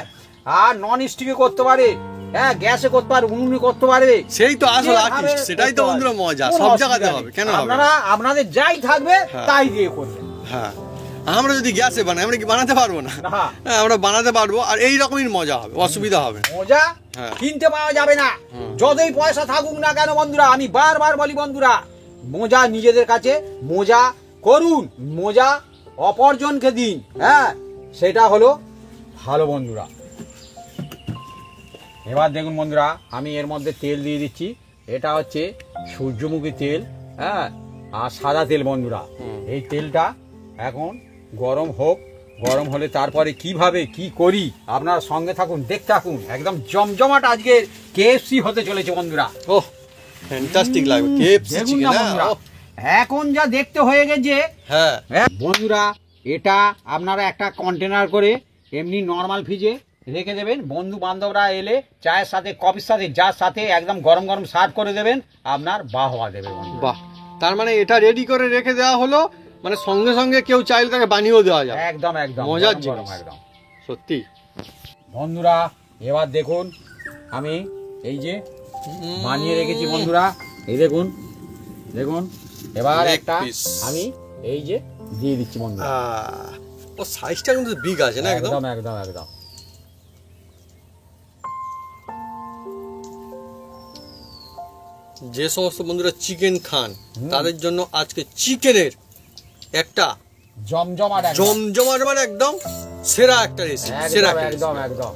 আর নন স্টিকে করতে পারে, হ্যাঁ, গ্যাসে করতে পারে, উনুনে করতে পারে। সেই তো আসল যেভাবে আর্টিস্ট, সেটাই তো করতে বন্ধুরা পারে। মজা, কোনো সব অসুবিধা জায়গাতে নেই। হবে, কেন হবে না? আপনারা আপনাদের যাই থাকবে হ্যাঁ। তাই দিয়ে করবেন। হ্যাঁ, আমরা যদি গ্যাসে বানাই আমরা কি বানাতে পারবো না? না। হ্যাঁ, আমরা বানাতে পারবো, আর এই রকমই মজা হবে, অসুবিধা হবে না। মজা হ্যাঁ। কিনতে পাওয়া যাবে না, হুম। যতই পয়সা থাকুক না কেন বন্ধুরা। আমি বারবার বলি বন্ধুরা, মজা নিজেদের কাছে মজা করুন, মজা অপরজনকে দিন। হ্যাঁ, সেটা হলো ভালো বন্ধুরা। এবার দেখুন বন্ধুরা, আমি এর মধ্যে তেল দিয়ে দিচ্ছি। এটা হচ্ছে সূর্যমুখী তেল, হ্যাঁ, আর সাদা তেল বন্ধুরা। হুম। এই তেলটা এখন গরম হোক, গরম হলে তারপরে কিভাবে কি করি আপনারা সঙ্গে থাকুন, দেখতে থাকুন। একদম জমজমাট আজকের কেএফসি হতে চলেছে বন্ধুরা। ওহ, ফ্যান্টাস্টিক লাগবে কেএফসি দেখুন চিকেন। না বন্ধুরা, এখন যা দেখতে হয়ে গেছে। হ্যাঁ, হ্যাঁ বন্ধুরা, এটা আপনারা একটা কন্টেনার করে এমনি নর্মাল ফ্রিজে রেখে দেবেন। বন্ধু বান্ধবরা এলে চায়ের সাথে, কফির সাথে, যার সাথে একদম গরম গরম সার্ভ করে দেবেন, আপনার বাহবা দেবে বন্ধু। বাহ, তার মানে এটা রেডি করে রেখে দেওয়া হলো, মানে সঙ্গে সঙ্গে কেউ চাইলে তাকে বানিয়েও দেওয়া যাবে। একদম একদম মজার গরম জিনিস। গরম একদম। সত্যি বন্ধুরা এবার দেখুন, আমি এই যে বানিয়ে রেখেছি বন্ধুরা, এই দেখুন, দেখুন এবার Leg একটা piece। আমি এই যে দিয়ে দিচ্ছি বন্ধুরা। ও সাইজটা কিন্তু বিগ আছে না একদম। একদম একদম একদম। যে সমস্ত বন্ধুরা চিকেন খান তাদের জন্য আজকে চিকেনের একটা জমজমাট একদম। জমজমাট, মানে একদম সেরা একটা রেসিপি, সেরা একদম একটা একদম recipe। একদম।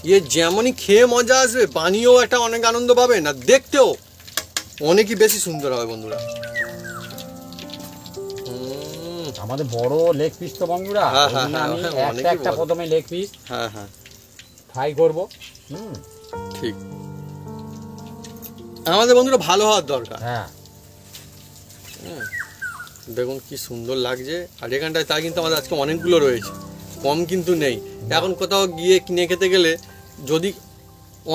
ইয়ে যেমনই খেয়ে মজা আসবে, বানিয়েও একটা অনেক আনন্দ পাবেন, আর দেখতেও অনেকই বেশি সুন্দর হবে বন্ধুরা। আমাদের বড় লেগ পিস তো বন্ধুরা, হ্যাঁ, ওই হ্যাঁ, জন্য আমি হ্যাঁ, একটা অনেকই একটা বড়। প্রথমে লেগ পিস হ্যাঁ হ্যাঁ, ফ্রাই করব। ঠিক। আমাদের বন্ধুরা ভালো হওয়ার দরকার। হ্যাঁ, দেখুন কি সুন্দর লাগছে। আর এখানটায় তাই কিন্তু আমাদের আজকে অনেকগুলো রয়েছে, কম কিন্তু নেই। এখন কোথাও গিয়ে কিনে খেতে গেলে যদি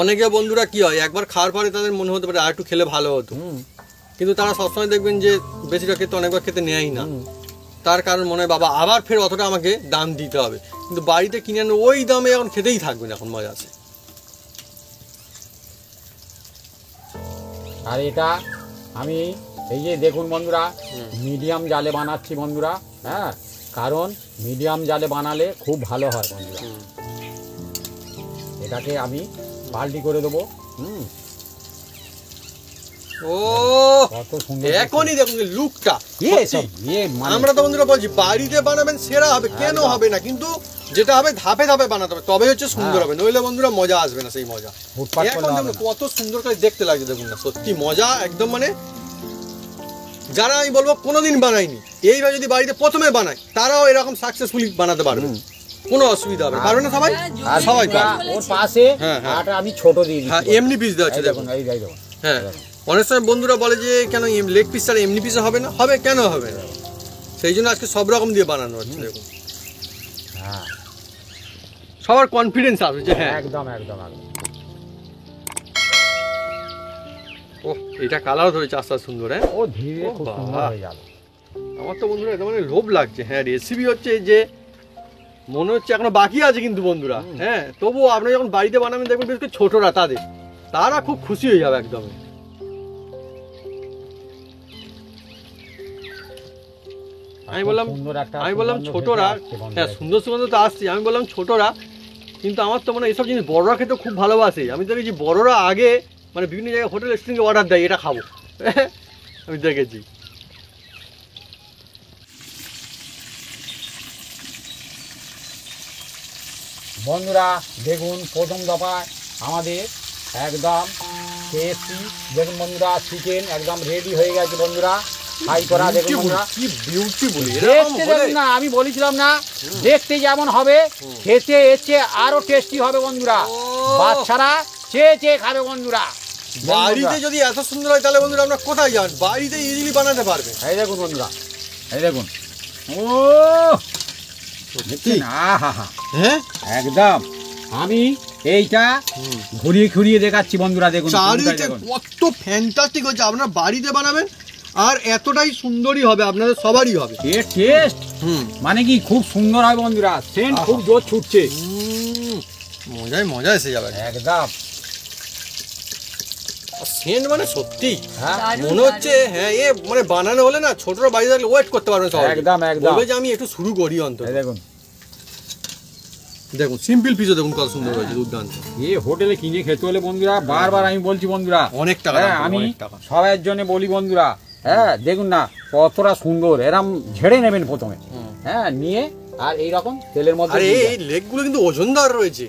অনেকে বন্ধুরা কি হয়, একবার খাওয়ার পরে তাদের মনে হতে পারে আর একটু খেলে ভালো হতো, কিন্তু তারা সবসময় দেখবেন যে বেশিরভাগ ক্ষেত্রে অনেকবার খেতে নেয়ই না। তার কারণ মনে হয় বাবা আবার ফের অতটা আমাকে দাম দিতে হবে, কিন্তু বাড়িতে কিনে আনে ওই দামে এখন খেতেই থাকবেন, এখন মজা আছে। আর এটা আমি এই যে দেখুন বন্ধুরা, মিডিয়াম জালে বানাচ্ছি বন্ধুরা। হ্যাঁ, কারণ মিডিয়াম জালে বানালে খুব ভালো হয় বন্ধুরা। এটাকে আমি পাল্টি করে দেবো। ও কত সুন্দর এখনই দেখুন লুকটা। আমরা তো বন্ধুরা বলছি বাড়িতে বানাবেন সেরা হবে, কেন একদম। হবে না, কিন্তু যেটা হবে ধাপে ধাপে বানাতে হবে, তবে হচ্ছে সুন্দর হবে, নইলে বন্ধুরা মজা আসবে না সেই মজা। ফুটপাত এখন করলে দেখুন হবে না। কত সুন্দর করে দেখতে লাগছে, দেখুন না, সত্যি মজা একদম। মানে যারা আমি বলবো কোনোদিন বানায়নি, এইভাবে যদি বাড়িতে প্রথমে বানায়, তারাও এরকম সাকসেসফুলি বানাতে পারবে, কোনো অসুবিধা হবে না। পারবে না সবাই? আর সবাই বন্ধুরা, পারবে। ওর পাশে হ্যাঁ, হ্যাঁ। আটা আমি ছোট দিয়ে দিচ্ছি। হ্যাঁ, এমনি পিস দেওয়া আছে এই দেখুন। দেখুন, এই দেখুন। হ্যাঁ, অনেক সময় বন্ধুরা বলে যে কেন লেগ পিস ছাড়া এমনি পিসে হবে না, হবে, কেন হবে না, সেই জন্য আজকে সব রকম দিয়ে বানানো হচ্ছে। দেখুন হ্যাঁ, সবার কনফিডেন্স আসবে যে হ্যাঁ একদম একদম একদম। ও এটা কালার ধরেছে আস্তে আস্তে সুন্দর, হ্যাঁ ও ধীরে ও খুব সুন্দর বাবা। হয়ে গেল। আমার তো বন্ধুরা এটা মানে লোভ লাগছে। হ্যাঁ রেসিপি হচ্ছে যে মনে হচ্ছে এখনো বাকি আছে কিন্তু বন্ধুরা, হ্যাঁ তবুও আপনি যখন বাড়িতে বানাবেন দেখবেন বিশেষ করে ছোটরা তারা খুব খুশি হয়ে যাবে একদম। আমি বললাম সুন্দর একটা আমি বললাম সুগন্ধ ছোটরা, ভেসে আসছে বন্ধুরা। হ্যাঁ সুন্দর সুগন্ধ তো আসছে, আমি বললাম ছোটরা, কিন্তু আমার তো মনে হয় এসব জিনিস বড়রা খেতে খুব ভালোবাসে। আমি দেখেছি বড়রা আগে মানে বিভিন্ন জায়গায় হোটেল রেস্টুরেন্টে অর্ডার দেয় এটা খাবো আমি দেখেছি। বন্ধুরা দেখুন প্রথম দফায় আমাদের একদম KFC দেখুন বন্ধুরা, চিকেন একদম রেডি হয়ে গেছে বন্ধুরা, ফ্রাই করা দেখুন বন্ধুরা। কি বিউটিফুল, দেখতে দেখুন না, আমি বলেছিলাম না দেখতে যেমন হবে খেতে এর চেয়ে আরো টেস্টি হবে বন্ধুরা। ও। বাচ্চারা চেয়ে চেয়ে খাবে বন্ধুরা। বাড়িতে যদি এত সুন্দর হয় তাহলে বন্ধুরা আমরা কোথায় যান, বাড়িতে ইজিলি বানাতে পারবে। এই দেখুন বন্ধুরা, এই দেখুন, ও দেখছেন, আহা হা, হ্যাঁ একদম আমি এইটা ঘুরিয়ে ঘুরিয়ে দেখাচ্ছি বন্ধুরা, দেখুন চারিদিকে দেখুন। কত ফ্যান্টাস্টিক হচ্ছে, আপনারা বাড়িতে বানাবেন আর এতটাই সুন্দরই হবে, আপনাদের সবারই হবে। এর টেস্ট মানে কি খুব সুন্দর হয় বন্ধুরা, সেন্ট খুব জোর ছুটছে, মজায় মজা এসে যাবে একদম। সেন্ট মানে সত্যি হ্যাঁ দারুণ, মনে হচ্ছে হ্যাঁ এ মানে বানানো হলে না ছোটরা বাড়ি থাকলে ওয়েট করতে পারবে সবাই, একদম একদম। বলবে যে আমি একটু শুরু করি অন্তত। এই দেখুন, দেখুন সিম্পল পিসও দেখুন কত সুন্দর হয়েছে, দুর্দান্ত। এই হোটেলে কিনে খেতে হলে বন্ধুরা বারবার আমি বলছি বন্ধুরা, অনেক টাকা হ্যাঁ দাম পড়বে, আমি অনেক টাকা। সবার জন্য বলি বন্ধুরা, হ্যাঁ দেখুন না কতটা সুন্দর, এরম ঝেড়ে নেবেন প্রথমে, হ্যাঁ নিয়ে আর এইরকম তেলের মধ্যে আরে দিয়ে এই লেগগুলো কিন্তু ওজনদার রয়েছে,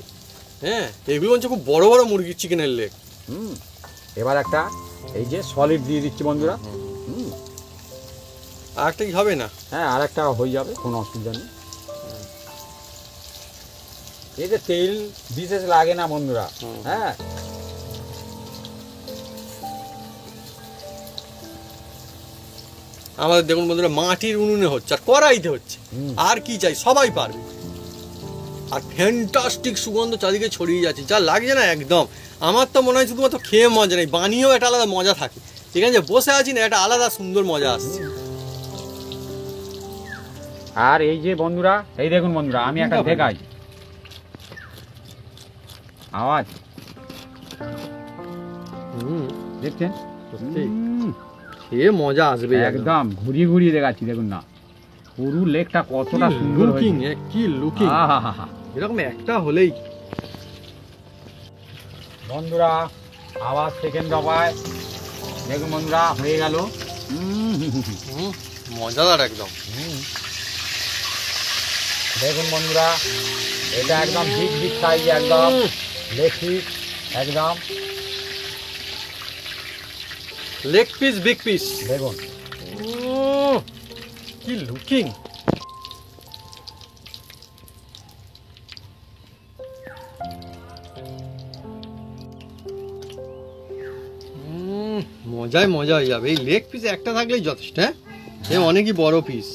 হ্যাঁ এগুলো হচ্ছে খুব বড় বড় মুরগির চিকেনের লেগ। হুম, এবার একটা এই যে সলিড দিয়ে দিচ্ছি বন্ধুরা, হুম, আর একটা কি হবে না? হ্যাঁ আর একটা হয়ে যাবে, কোনো অসুবিধা নেই। এতে তেল বিশেষ লাগে না বন্ধুরা, হ্যাঁ আমাদের দেখুন বন্ধুরা মাটির উনুনে হচ্ছে আর কড়াইতে হচ্ছে, হুম। আর কি চাই, সবাই পারবে। আর ফ্যান্টাস্টিক সুগন্ধ চারিদিকে ছড়িয়ে যাচ্ছে, যা লাগছে না একদম। আমার তো মনে হয় শুধুমাত্র খেয়ে মজা নেই, বানিয়েও একটা আলাদা মজা থাকে। এখানে যে বসে আছি না একটা আলাদা সুন্দর মজা আসছে। আর এই যে বন্ধুরা, এই দেখুন বন্ধুরা, আমি একটা দেখাই আওয়াজ দেখছেন, সত্যি হুম, খেয়ে মজা আসবে একদম ঘুরিয়ে ঘুরিয়ে দেখাচ্ছি, দেখুন না পুরো লেকটা কতটা সুন্দর লুকিং, হয়েছে, কি লুকিং, আহাহাহা। এরকম একটা হলেই। বন্ধুরা আবার সেকেন্ড দফায় দেখুন বন্ধুরা হয়ে গেল, মজাদার একদম। দেখুন বন্ধুরা এটা একদম বিগ বিগ সাইজ, একদম লেগ পিস, একদম লেগ পিস, বিগ পিস, দেখুন কি লুকিং। মজায় মজা হয়ে যাবে, এই লেগ পিস একটা থাকলেই যথেষ্ট। হ্যাঁ এ অনেকই বড় পিস,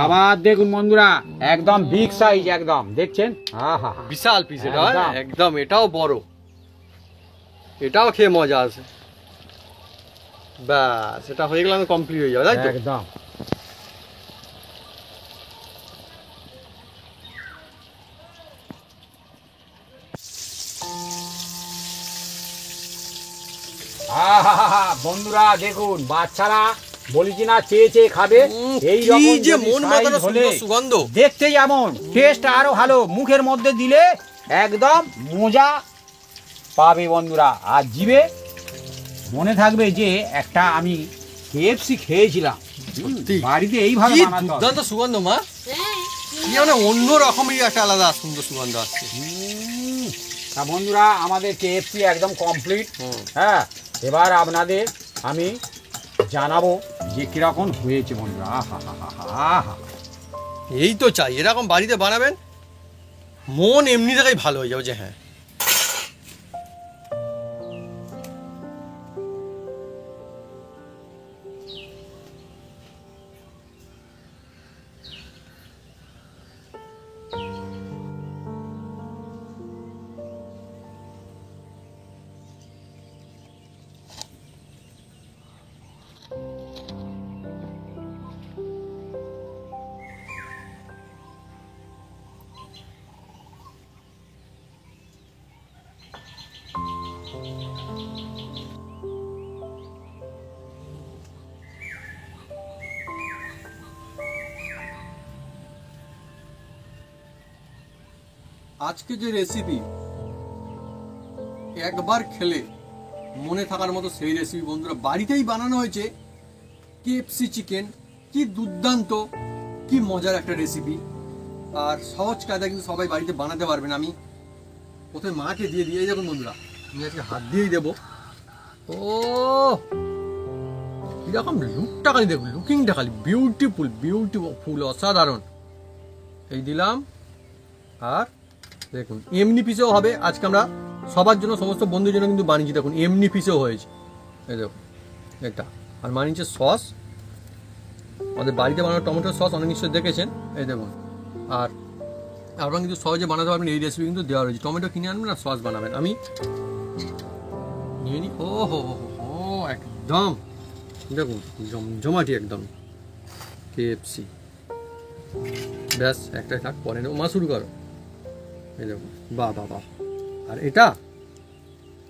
আবার দেখুন বন্ধুরা একদম বিগ সাইজ, একদম দেখছেন, আহা বিশাল পিস এটা, একদম। একদম এটাও বড়, এটাও খেয়ে মজা আছে। ব্যাস এটা হয়ে গেলে কমপ্লিট হয়ে যাবে, তাই তো? একদম। আহা বন্ধুরা দেখুন, বাচ্চারা বলেছি না চেয়ে চেয়ে খাবে, এই কি রকম যে যদি মন size মাতানো হলে সুন্দর সুগন্ধ। দেখতে যেমন টেস্ট আরো ভালো, মুখের মধ্যে দিলে একদম মজা পাবে বন্ধুরা, আর জিভে মনে থাকবে যে একটা আমি KFC খেয়েছিলাম, সত্যি। বাড়িতে এইভাবে কি বানাতে হবে। দুর্দান্ত সুগন্ধ মা, হ্যাঁ কি মানে অন্য রকমই একটা আলাদা সুন্দর সুগন্ধ আসছে। তা বন্ধুরা আমাদের KFC একদম কমপ্লিট, হ্যাঁ এবার আপনাদের আমি জানাবো যে কিরকম হয়েছে বন্ধুরা, আহা হা হা হা। এই তো চাই, এরকম বাড়িতে বানাবেন মন এমনি থেকেই ভালো হয়ে যাবে যে হ্যাঁ। আজকে যে রেসিপি একবার খেলে মনে থাকার মতো সেই রেসিপি বন্ধুরা বাড়িতেই বানানো হয়েছে কেএফসি চিকেন। কি দুর্দান্ত, কি মজার একটা রেসিপি, আর সহজ কায়দা কিন্তু সবাই বাড়িতে বানাতে পারবেন। আমি প্রথমে মাকে দিয়ে দিয়ে দেখুন বন্ধুরা, আমি আজকে হাত দিয়েই দেবো। ও এরকম লুকটা খালি দেখুন, লুকিংটা খালি বিউটিফুল বিউটিফুল, অসাধারণ। এই দিলাম, আর দেখুন এমনি পিসেও হবে। আজকে আমরা সবার জন্য, সমস্ত বন্ধুর জন্য কিন্তু বানিয়েছি। দেখুন এমনি পিসেও হয়েছে, এই দেখুন এটা। আর বানিয়েছে সস, আমাদের বাড়িতে বানানো টমেটোর সস, অনেক নিশ্চয় দেখেছেন। এই দেখুন, আর আপনারা কিন্তু সহজে বানাতে পারবেন। এই রেসিপি কিন্তু দেওয়া রয়েছে। টমেটো কিনে আনবেন না, সস বানাবেন। আমি নিয়ে নিই। ও হো হো হো, একদম দেখুন জমজমাটি একদম কেএফসি। ব্যাস একটাই থাক, পরে নেবো। মা শুরু করো। এই দেখুন, বাহ বাহ বাহ। আর এটা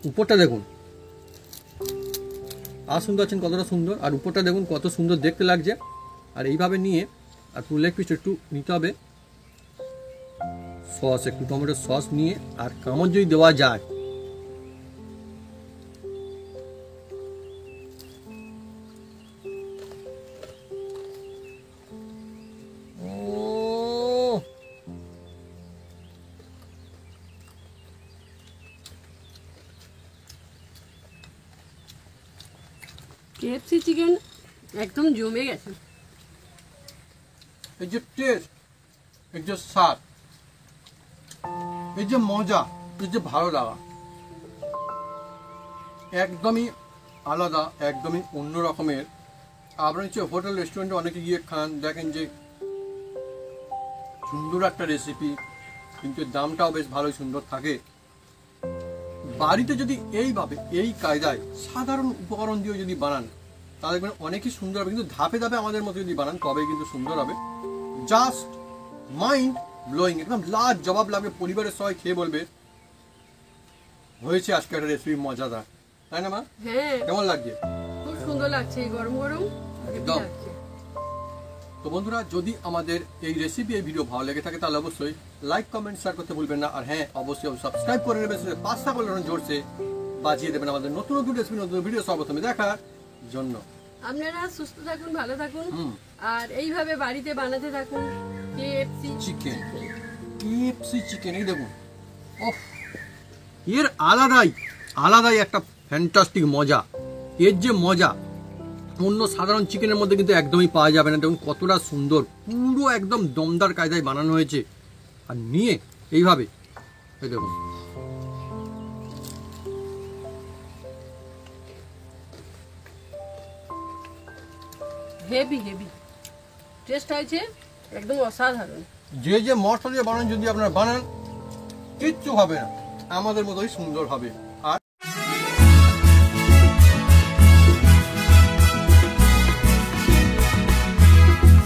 উপরটা দেখুন, আর সুন্দর আছেন, কতটা সুন্দর। আর উপরটা দেখুন কত সুন্দর দেখতে লাগছে। আর এইভাবে নিয়ে, আর পুরো লেগ পিস একটু নিতে হবে সস, একটু টমেটোর সস নিয়ে, আর কামড় যদি দেওয়া যায়, কেএফসি চিকেন একদম জমে গেছে। এই যে টেস্ট, এই যে স্বাদ, এই যে মজা, এই যে ভালো লাগা, একদমই আলাদা, একদমই অন্য রকমের। আপনার হচ্ছে হোটেল রেস্টুরেন্টে অনেকে গিয়ে খান, দেখেন যে সুন্দর একটা রেসিপি, কিন্তু দামটাও বেশ ভালোই সুন্দর থাকে। বাড়িতে যদি এইভাবে, এই কায়দায় সাধারণ উপকরণ দিয়ে যদি বানান, তাহলে দেখবেন অনেকই সুন্দর হবে। কিন্তু ধাপে ধাপে আমাদের মতো যদি বানান, তবেই কিন্তু সুন্দর হবে। জাস্ট মাইন্ড ব্লোয়িং, একদম লাজ জবাব লাগবে। পরিবারের সবাই খেয়ে বলবে হয়েছে আজকে একটা রেসিপি মজাদার, তাই না মা? হ্যাঁ, কেমন লাগছে? খুব সুন্দর লাগছে, এই গরম গরম একদম। লাগছে। তো বন্ধুরা, যদি আমাদের এই রেসিপি, এই ভিডিও ভালো লেগে থাকে, তাহলে অবশ্যই লাইক কমেন্ট শেয়ার করতে ভুলবেন না। আর হ্যাঁ, অবশ্যই সাবস্ক্রাইব করে নেবেন, পাঁচটা করলে জোরসে বাজিয়ে দেবেন আমাদের নতুন নতুন রেসিপি, নতুন ভিডিও সর্বপ্রথমে দেখার জন্য। আপনারা সুস্থ থাকুন, ভালো থাকুন, হুম। আর এইভাবে বাড়িতে বানাতে থাকুন কেএফসি চিকেন, কেএফসি চিকেন। এই দেখুন, ওহ, এর আলাদাই একটা ফ্যান্টাস্টিক মজা। এর যে মজা অন্য সাধারণ চিকেনের মধ্যে কিন্তু একদমই পাওয়া যাবে না। দেখুন কতটা সুন্দর, পুরো একদম দমদার কায়দায় বানানো হয়েছে। আর নিয়ে এইভাবে, এই দেখুন, হেভি হেভি টেস্ট হয়েছে, একদম অসাধারণ। যে মশলা দিয়ে বানান, যদি আপনারা বানান, কিচ্ছু হবে না, আমাদের মতোই সুন্দর হবে।